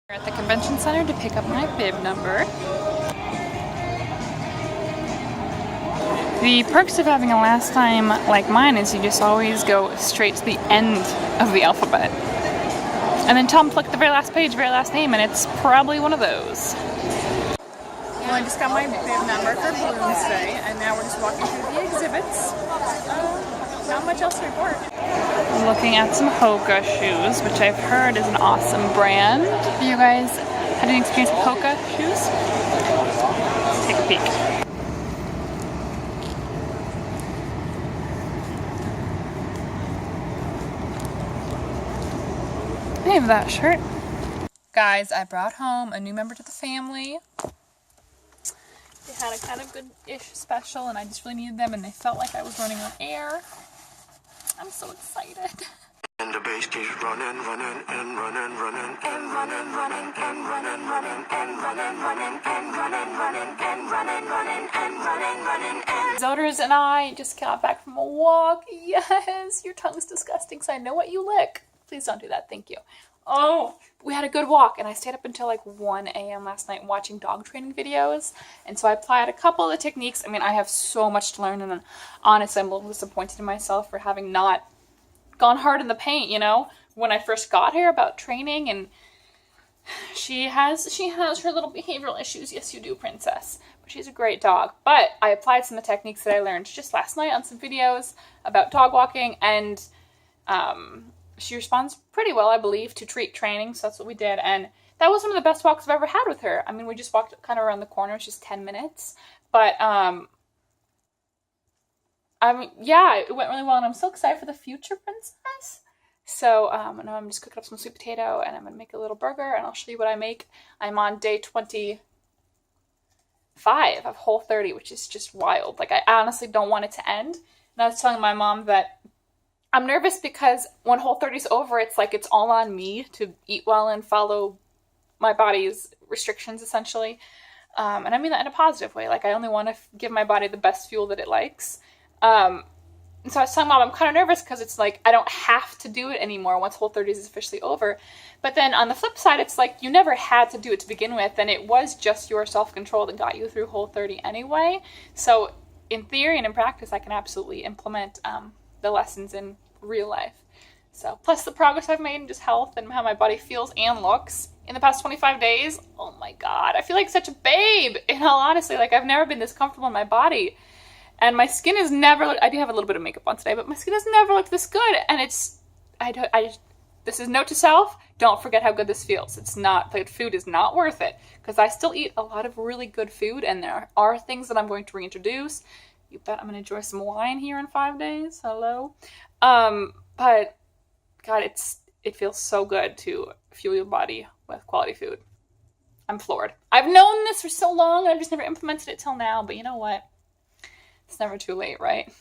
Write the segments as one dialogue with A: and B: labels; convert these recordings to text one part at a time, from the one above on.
A: We're at the convention center to pick up my bib number. The perks of having a last name like mine is you just always go straight to the end of the alphabet. And then Tom flicked the very last page, very last name, and it's probably one of those.
B: Well, I just got my bib number for Balloons Day, and now we're just walking through the exhibits. Not much else to report.
A: Looking at some Hoka shoes, which I've heard is an awesome brand. Have you guys had any experience with Hoka shoes? Let's take a peek. I have that shirt. Guys, I brought home a new member to the family. They had a kind of good-ish special, and I just really needed them, and they felt like I was running on air. I'm so excited.
C: And the bass keeps running and running and running and running and running and running and running.
A: Zoders and I just got back from a walk. Yes, your tongue's disgusting, so I know what you lick. Please don't do that, thank you. Oh, we had a good walk, and I stayed up until like 1 a.m. last night watching dog training videos, and so I applied a couple of the techniques. I mean, I have so much to learn, and honestly, I'm a little disappointed in myself for having not gone hard in the paint, you know, when I first got here about training, and she has her little behavioral issues. Yes, you do, princess, but she's a great dog. But I applied some of the techniques that I learned just last night on some videos about dog walking, and she responds pretty well, I believe, to treat training, so that's what we did, and that was one of the best walks I've ever had with her. I mean, we just walked kind of around the corner, it's just 10 minutes, but, I mean, yeah, it went really well, and I'm so excited for the future, princess. So, now I'm just cooking up some sweet potato, and I'm going to make a little burger, and I'll show you what I make. I'm on day 25 of Whole30, which is just wild. Like, I honestly don't want it to end, and I was telling my mom that I'm nervous because when Whole30's over, it's like it's all on me to eat well and follow my body's restrictions, essentially. And I mean that in a positive way. Like, I only want to give my body the best fuel that it likes. And so I was telling Mom, I'm kind of nervous because it's like I don't have to do it anymore once Whole30 is officially over. But then on the flip side, it's like you never had to do it to begin with, and it was just your self-control that got you through Whole30 anyway. So in theory and in practice, I can absolutely implement the lessons in real life. So, plus the progress I've made in just health and how my body feels and looks in the past 25 days. Oh my God, I feel like such a babe. In all honesty, like I've never been this comfortable in my body. And my skin has never looked, I do have a little bit of makeup on today, but my skin has never looked this good. And it's, this is note to self, don't forget how good this feels. It's not, like, food is not worth it. Because I still eat a lot of really good food, and there are things that I'm going to reintroduce. You bet I'm going to enjoy some wine here in 5 days. Hello. But God, it feels so good to fuel your body with quality food. I'm floored. I've known this for so long, I've just never implemented it till now, but you know what? It's never too late, right?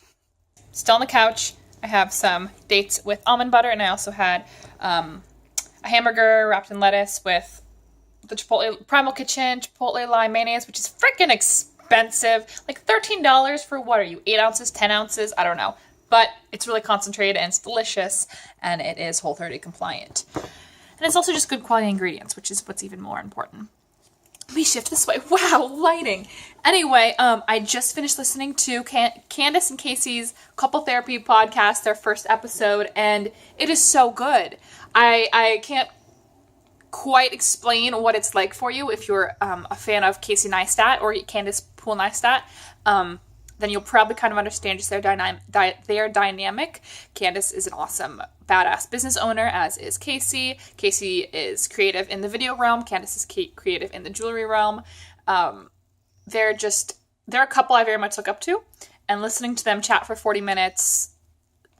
A: Still on the couch. I have some dates with almond butter, and I also had a hamburger wrapped in lettuce with the Chipotle Primal Kitchen Chipotle lime mayonnaise, which is freaking expensive. Like $13 for what are you, 8 ounces, 10 ounces? I don't know. But it's really concentrated, and it's delicious, and it is Whole30 compliant. And it's also just good quality ingredients, which is what's even more important. Let me shift this way. Wow, lighting. Anyway, I just finished listening to Candace and Casey's Couple Therapy podcast, their first episode, and it is so good. I can't quite explain what it's like for you if you're a fan of Casey Neistat or Candace Poole Neistat. Then you'll probably kind of understand just their dynamic. Candace is an awesome, badass business owner, as is Casey. Casey is creative in the video realm. Candace is creative in the jewelry realm. They're a couple I very much look up to. And listening to them chat for 40 minutes,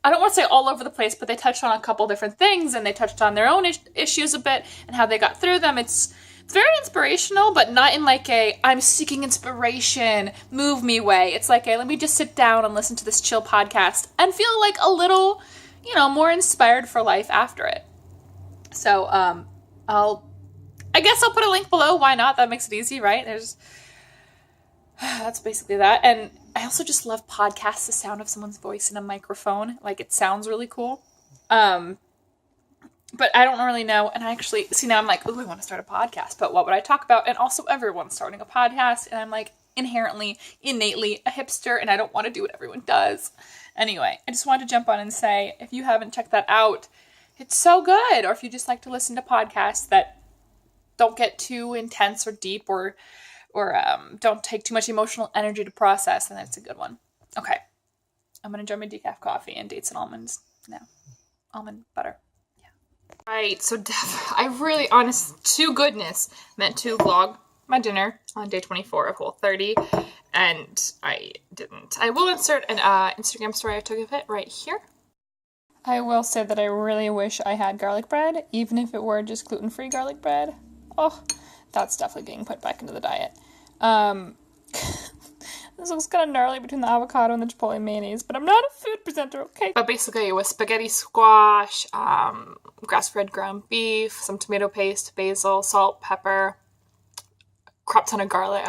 A: I don't want to say all over the place, but they touched on a couple different things, and they touched on their own issues a bit and how they got through them. It's very inspirational, but not in like a I'm seeking inspiration, move me way. It's like a let me just sit down and listen to this chill podcast and feel like a little, more inspired for life after it. So I guess I'll put a link below. Why not? That makes it easy, right? That's basically that. And I also just love podcasts, the sound of someone's voice in a microphone. Like, it sounds really cool. But I don't really know. And I actually, see, now I'm like, ooh, I want to start a podcast. But what would I talk about? And also everyone's starting a podcast. And I'm like inherently, innately a hipster. And I don't want to do what everyone does. Anyway, I just wanted to jump on and say, if you haven't checked that out, it's so good. Or if you just like to listen to podcasts that don't get too intense or deep or don't take too much emotional energy to process, then it's a good one. Okay. I'm going to enjoy my decaf coffee and dates and almonds now. Almond butter. Right, so I really, honest to goodness, meant to vlog my dinner on day 24 of Whole30, and I didn't. I will insert an Instagram story I took of it right here. I will say that I really wish I had garlic bread, even if it were just gluten-free garlic bread. Oh, that's definitely being put back into the diet. This looks kind of gnarly between the avocado and the chipotle mayonnaise, but I'm not a food presenter, okay? But basically it was spaghetti squash, grass-fed ground beef, some tomato paste, basil, salt, pepper, crop ton of garlic,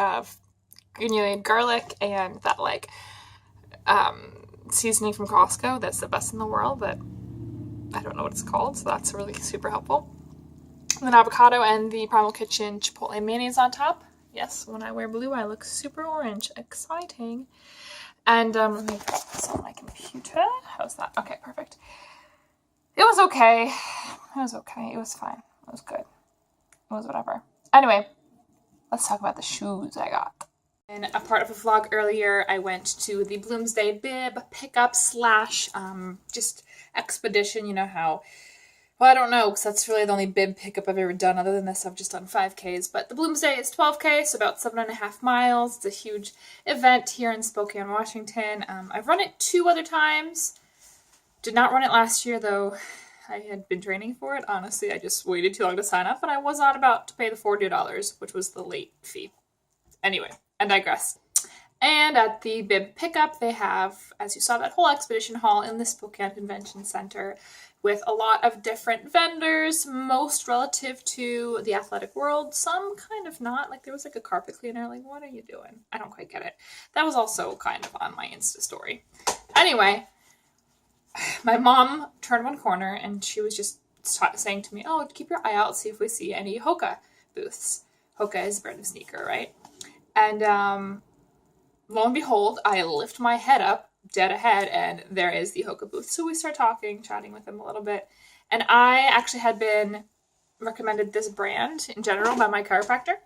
A: granulated garlic, and that like seasoning from Costco that's the best in the world, but I don't know what it's called, so that's really super helpful. And then avocado and the Primal Kitchen chipotle mayonnaise on top. Yes, when I wear blue, I look super orange. Exciting. And let me drop this on my computer. How's that? Okay, perfect. It was okay. It was okay. It was fine. It was good. It was whatever. Anyway, let's talk about the shoes I got. In a part of a vlog earlier, I went to the Bloomsday bib pickup slash just expedition. You know how... Well, I don't know, because that's really the only bib pickup I've ever done. Other than this, I've just done 5Ks. But the Bloomsday is 12K, so about 7.5 miles. It's a huge event here in Spokane, Washington. I've run it 2 other times. Did not run it last year, though. I had been training for it. Honestly, I just waited too long to sign up, and I was not about to pay the $40, which was the late fee. Anyway, I digress. And at the bib pickup, they have, as you saw, that whole expedition hall in the Spokane Convention Center with a lot of different vendors, most relative to the athletic world, some kind of not. Like there was like a carpet cleaner, like what are you doing? I don't quite get it. That was also kind of on my Insta story. Anyway, my mom turned one corner and she was just saying to me, oh, keep your eye out, see if we see any Hoka booths. Hoka is a brand of sneaker, right? And lo and behold, I lift my head up, dead ahead, and there is the Hoka booth. So we start talking, chatting with him a little bit. And I actually had been recommended this brand in general by my chiropractor.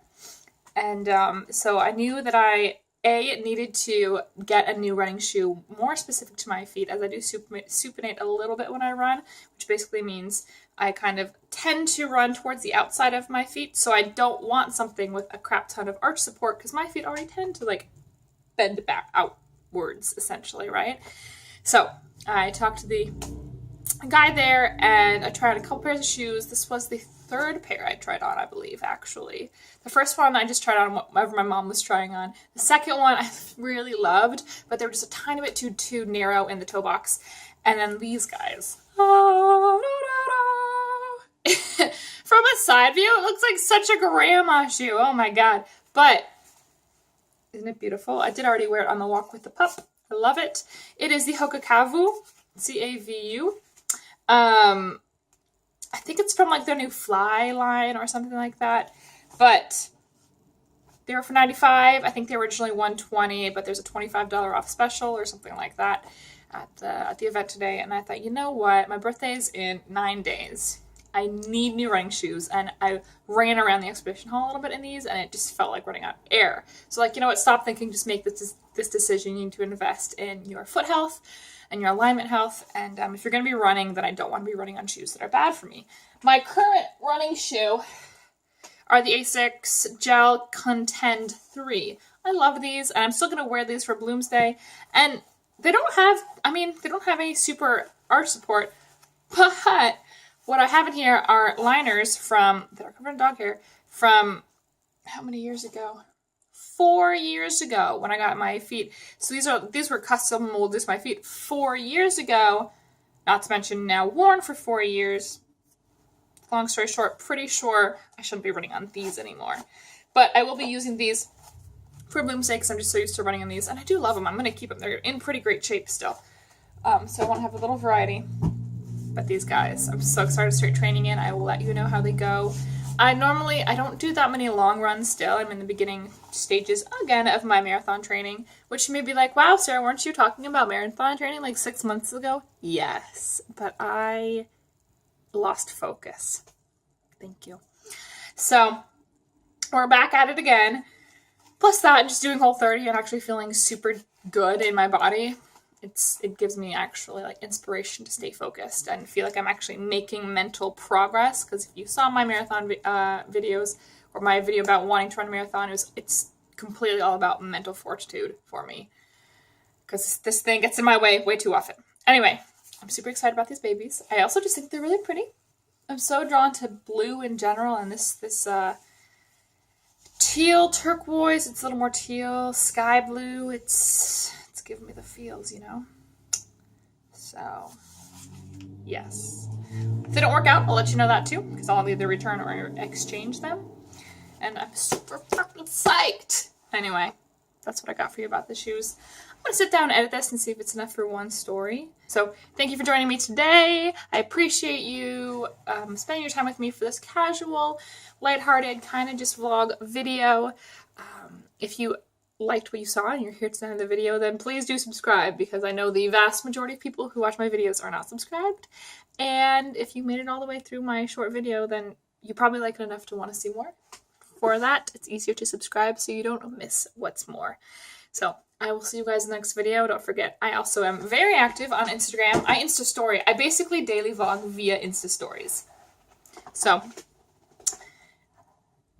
A: And so I knew that I, needed to get a new running shoe more specific to my feet, as I do supinate a little bit when I run, which basically means I kind of tend to run towards the outside of my feet. So I don't want something with a crap ton of arch support, because my feet already tend to like bend back outwards, essentially, right? So I talked to the guy there and I tried a couple pairs of shoes. This was the 3rd pair I tried on, I believe, actually. The first one I just tried on whatever my mom was trying on. The second one I really loved, but they were just a tiny bit too narrow in the toe box. And then these guys. From a side view, it looks like such a grandma shoe. Oh my god. But isn't it beautiful? I did already wear it on the walk with the pup. I love it. It is the Hoka Cavu, C-A-V-U. I think it's from like their new Fly line or something like that. But they were for $95. I think they were originally $120, but there's a $25 off special or something like that at the event today. And I thought, you know what? My birthday's in 9 days. I need new running shoes, and I ran around the exhibition hall a little bit in these, and it just felt like running out of air. So, like, you know what? Stop thinking. Just make this decision. You need to invest in your foot health and your alignment health. And if you're going to be running, then I don't want to be running on shoes that are bad for me. My current running shoe are the Asics Gel Contend 3. I love these, and I'm still going to wear these for Bloomsday. And they don't have any super arch support, but what I have in here are liners that are covered in dog hair from how many years ago? 4 years ago when I got my feet. So these were custom molded to my feet 4 years ago. Not to mention now worn for 4 years. Long story short, pretty sure I shouldn't be running on these anymore. But I will be using these for Bloomsday because I'm just so used to running on these. And I do love them. I'm going to keep them. They're in pretty great shape still. So I want to have a little variety. But these guys, I'm so excited to start training in. I will let you know how they go. I don't do that many long runs still. I'm in the beginning stages, again, of my marathon training, which you may be like, wow, Sarah, weren't you talking about marathon training like 6 months ago? Yes, but I lost focus. Thank you. So we're back at it again. Plus that, just doing Whole30 and actually feeling super good in my body, it gives me actually like inspiration to stay focused and feel like I'm actually making mental progress. Because if you saw my marathon videos or my video about wanting to run a marathon, it's completely all about mental fortitude for me. Because this thing gets in my way way too often. Anyway, I'm super excited about these babies. I also just think they're really pretty. I'm so drawn to blue in general, and this teal turquoise. It's a little more teal, sky blue. It's giving me the feels, you know. So, yes. If they don't work out, I'll let you know that too, because I'll either return or exchange them. And I'm super fucking psyched. Anyway, that's what I got for you about the shoes. I'm going to sit down and edit this and see if it's enough for one story. So thank you for joining me today. I appreciate you spending your time with me for this casual, lighthearted, kind of just vlog video. If you liked what you saw and you're here to the end of the video, then please do subscribe, because I know the vast majority of people who watch my videos are not subscribed. And if you made it all the way through my short video, then you probably like it enough to want to see more. For that, it's easier to subscribe so you don't miss what's more. So I will see you guys in the next video. Don't forget, I also am very active on Instagram. I Insta Story. I basically daily vlog via Insta Stories. So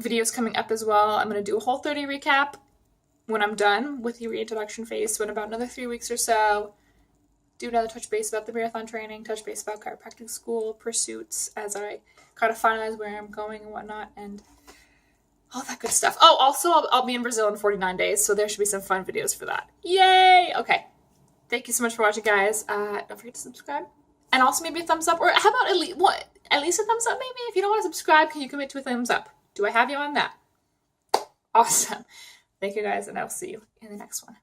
A: videos coming up as well. I'm going to do a Whole30 recap when I'm done with the reintroduction phase. So in about another 3 weeks or so, do another touch base about the marathon training, touch base about chiropractic school pursuits as I kind of finalize where I'm going and whatnot, and all that good stuff. Oh, also, I'll be in Brazil in 49 days, so there should be some fun videos for that. Yay! Okay. Thank you so much for watching, guys. Don't forget to subscribe. And also maybe a thumbs up, or how about at least a thumbs up, maybe? If you don't want to subscribe, can you commit to a thumbs up? Do I have you on that? Awesome. Thank you, guys, and I'll see you in the next one.